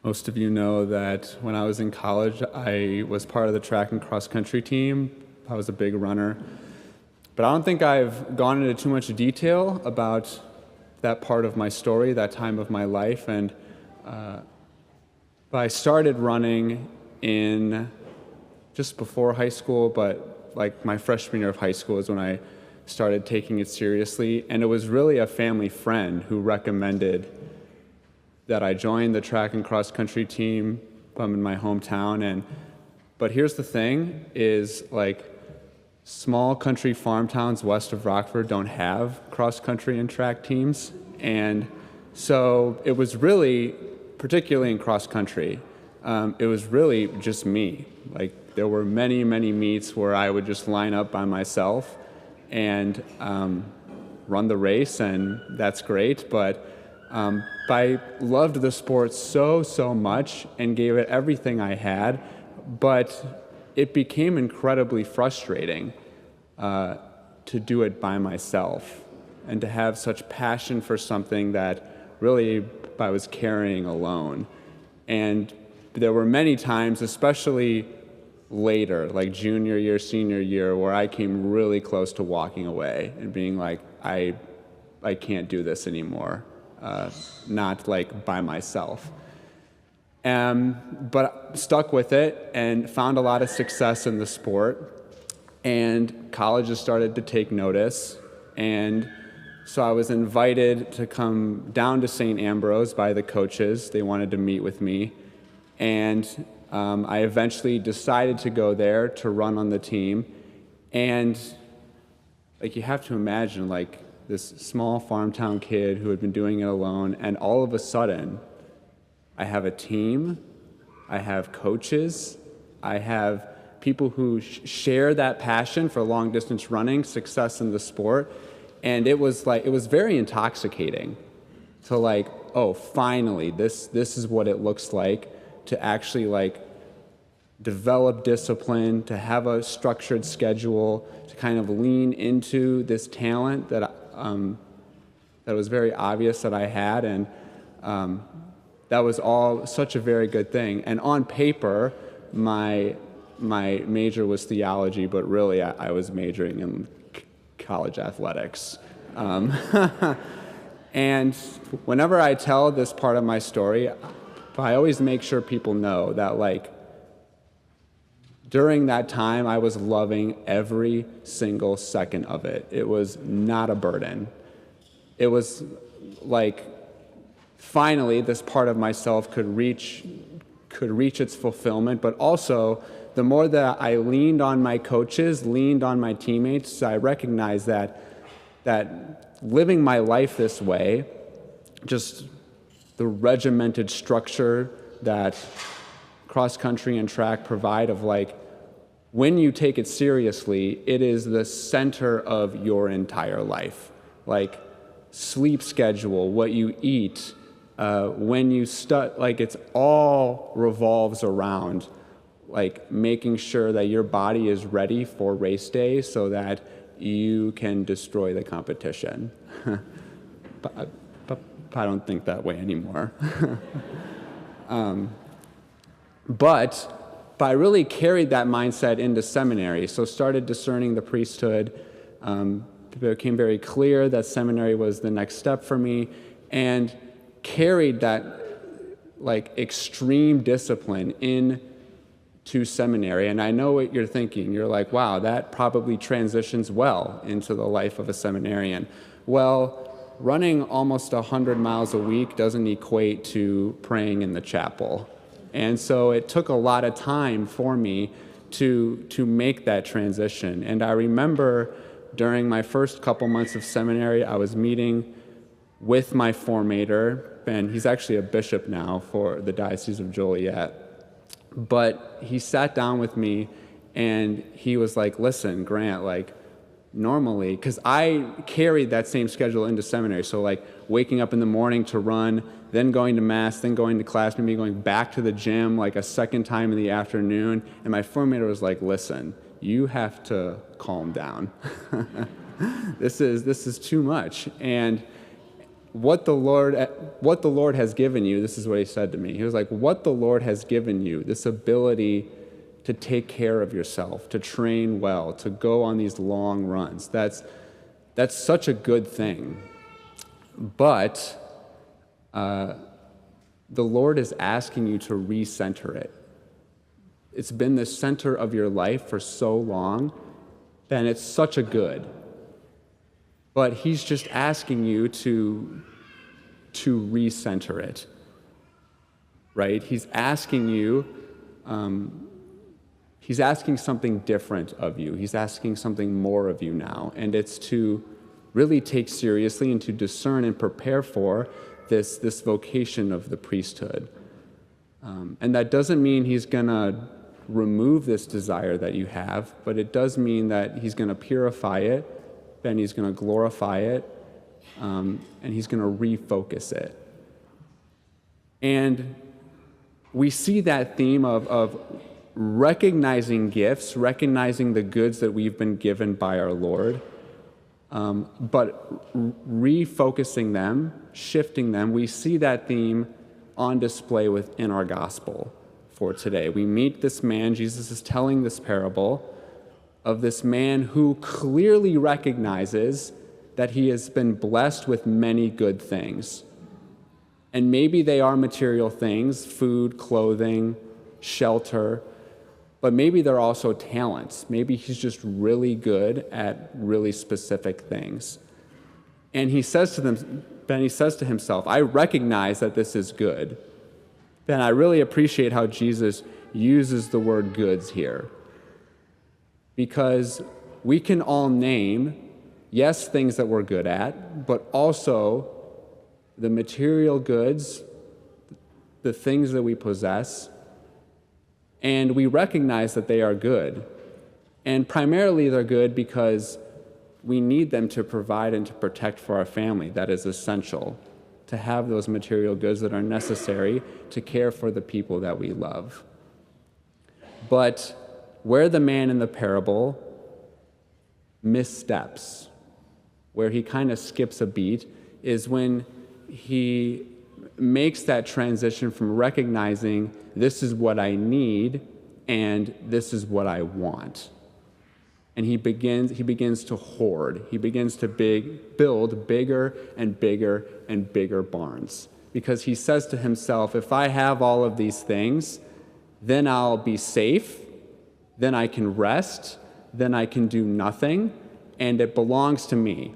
Most of you know that when I was in college, I was part of the track and cross country team. I was a big runner. But I don't think I've gone into too much detail about that part of my story, that time of my life. But I started running in just before high school, but like my freshman year of high school is when I started taking it seriously. And it was really a family friend who recommended that I joined the track and cross country team in my hometown. But here's the thing is like small country farm towns west of Rockford don't have cross country and track teams. And so it was really, particularly in cross country, it was really just me. Like there were many, many meets where I would just line up by myself and run the race, and that's great. But I loved the sport so much and gave it everything I had, but it became incredibly frustrating to do it by myself and to have such passion for something that really I was carrying alone. And there were many times, especially later, like junior year, senior year, where I came really close to walking away and being like, I can't do this anymore. Not like by myself. But stuck with it and found a lot of success in the sport. And colleges started to take notice. And so I was invited to come down to St. Ambrose by the coaches. They wanted to meet with me. And I eventually decided to go there to run on the team. And like you have to imagine like this small farm town kid who had been doing it alone, and all of a sudden, I have a team, I have coaches, I have people who share that passion for long distance running, success in the sport, and it was very intoxicating to like, oh, finally, this is what it looks like to actually like develop discipline, to have a structured schedule, to kind of lean into this talent that was very obvious that I had, and that was all such a very good thing. And on paper, my major was theology, but really I was majoring in college athletics. And whenever I tell this part of my story, I always make sure people know that like during that time, I was loving every single second of it. It was not a burden. It was like, finally, this part of myself could reach its fulfillment, but also, the more that I leaned on my coaches, leaned on my teammates, I recognized that living my life this way, just the regimented structure that cross-country and track provide of like, when you take it seriously, it is the center of your entire life. Like sleep schedule, what you eat, when you like it's all revolves around like making sure that your body is ready for race day so that you can destroy the competition. but I don't think that way anymore. But I really carried that mindset into seminary, so started discerning the priesthood. It became very clear that seminary was the next step for me, and carried that like extreme discipline into seminary. And I know what you're thinking. You're like, wow, that probably transitions well into the life of a seminarian. Well, running almost 100 miles a week doesn't equate to praying in the chapel. And so it took a lot of time for me to make that transition. And I remember during my first couple months of seminary, I was meeting with my formator, and he's actually a bishop now for the Diocese of Joliet. But he sat down with me and he was like, listen, Grant, like normally, because I carried that same schedule into seminary, so like waking up in the morning to run, then going to mass, then going to class, maybe going back to the gym like a second time in the afternoon. And my formator was like, listen, you have to calm down. This is too much. And what the Lord has given you, this is what he said to me. He was like, what the Lord has given you, this ability to take care of yourself, to train well, to go on these long runs, that's such a good thing. But the Lord is asking you to recenter it. It's been the center of your life for so long, and it's such a good. But he's just asking you to recenter it, right? He's asking you, he's asking something different of you. He's asking something more of you now, and it's to really take seriously and to discern and prepare for this vocation of the priesthood. And that doesn't mean he's going to remove this desire that you have, but it does mean that he's going to purify it, then he's going to glorify it, and he's going to refocus it. And we see that theme of recognizing gifts, recognizing the goods that we've been given by our Lord, but refocusing them, shifting them. We see that theme on display within our gospel for today. We meet this man, Jesus is telling this parable of this man who clearly recognizes that he has been blessed with many good things. And maybe they are material things, food, clothing, shelter, but maybe they're also talents. Maybe he's just really good at really specific things. And he says to himself, I recognize that this is good. Then I really appreciate how Jesus uses the word goods here. Because we can all name, yes, things that we're good at, but also the material goods, the things that we possess, and we recognize that they are good. And primarily they're good because we need them to provide and to protect for our family. That is essential, to have those material goods that are necessary to care for the people that we love. But where the man in the parable missteps, where he kind of skips a beat, is when he makes that transition from recognizing this is what I need and this is what I want. And he begins to hoard. He begins to build bigger and bigger and bigger barns. Because he says to himself, if I have all of these things, then I'll be safe, then I can rest, then I can do nothing, and it belongs to me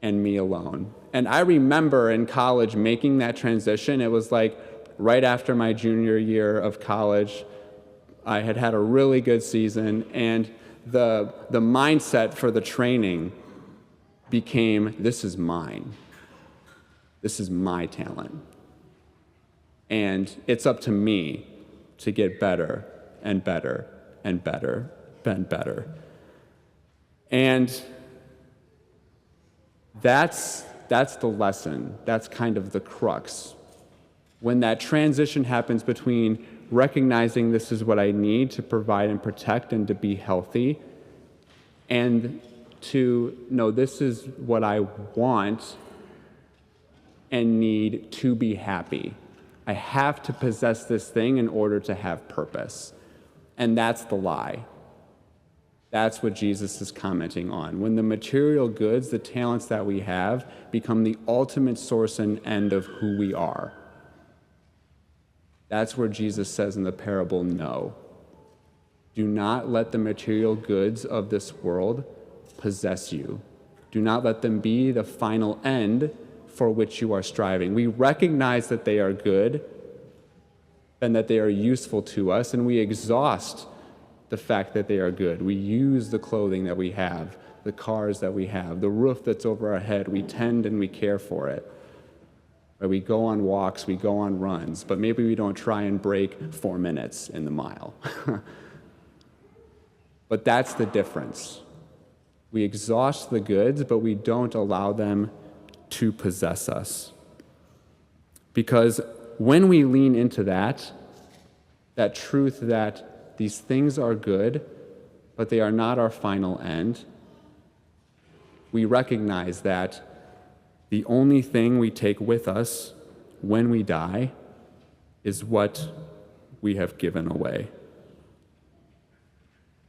and me alone. And I remember in college making that transition. It was like right after my junior year of college. I had had a really good season, and the mindset for the training became, this is mine. This is my talent. And it's up to me to get better and better and better and better. And that's the lesson. That's kind of the crux. When that transition happens between recognizing this is what I need to provide and protect and to be healthy, and to know this is what I want and need to be happy. I have to possess this thing in order to have purpose. And that's the lie. That's what Jesus is commenting on. When the material goods, the talents that we have, become the ultimate source and end of who we are. That's where Jesus says in the parable, no. Do not let the material goods of this world possess you. Do not let them be the final end for which you are striving. We recognize that they are good and that they are useful to us, and we exhaust the fact that they are good. We use the clothing that we have, the cars that we have, the roof that's over our head. We tend and we care for it. We go on walks, we go on runs, but maybe we don't try and break 4 minutes in the mile. But that's the difference. We exhaust the goods, but we don't allow them to possess us. Because when we lean into that truth that these things are good, but they are not our final end, we recognize that the only thing we take with us when we die is what we have given away.